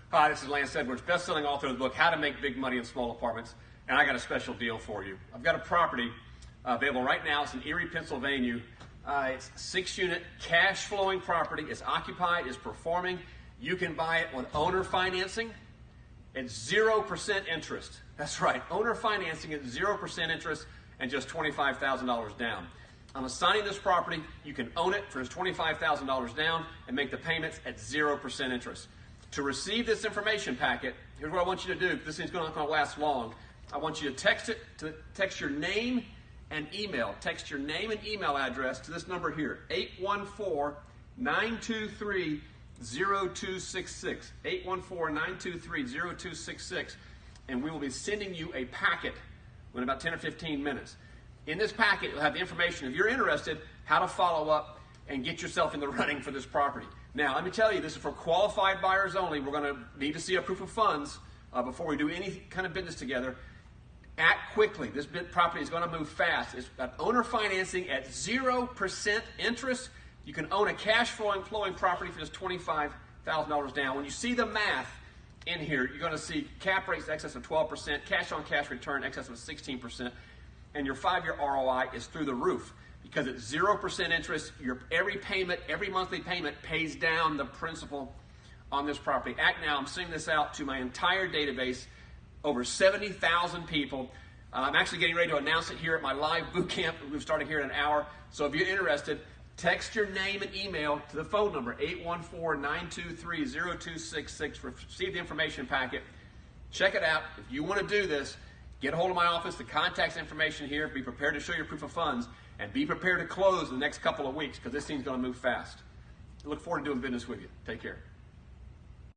Hi, this is Lance Edwards, best-selling author of the book, How to Make Big Money in Small Apartments, and I got a special deal for you. I've got a property available right now. It's in Erie, Pennsylvania. It's a 6-unit cash-flowing property. It's occupied, it's performing. You can buy it with owner financing at 0% interest. That's right, owner financing at 0% interest and just $25,000 down. I'm assigning this property. You can own it for just $25,000 down and make the payments at 0% interest. To receive this information packet, here's what I want you to do. This thing's not going to last long. I want you to text your name and email. Text your name and email address to this number here, 814-923-0266. 814-923-0266. And we will be sending you a packet in about 10 or 15 minutes. In this packet, you'll have the information, if you're interested, how to follow up and get yourself in the running for this property. Now, let me tell you, this is for qualified buyers only. We're going to need to see a proof of funds before we do any kind of business together. Act quickly. This property is going to move fast. It's got owner financing at 0% interest. You can own a cash flowing property for just $25,000 down. When you see the math in here, you're going to see cap rates in excess of 12%, cash on cash return in excess of 16%, and your 5-year ROI is through the roof. Because at 0% interest, every monthly payment pays down the principal on this property. Act now. I'm sending this out to my entire database, over 70,000 people. I'm actually getting ready to announce it here at my live boot camp. We're starting here in an hour. So if you're interested, text your name and email to the phone number, 814-923-0266. Receive the information packet. Check it out. If you want to do this, get a hold of my office. The contact information here. Be prepared to show your proof of funds. And be prepared to close in the next couple of weeks because this thing's going to move fast. I look forward to doing business with you. Take care.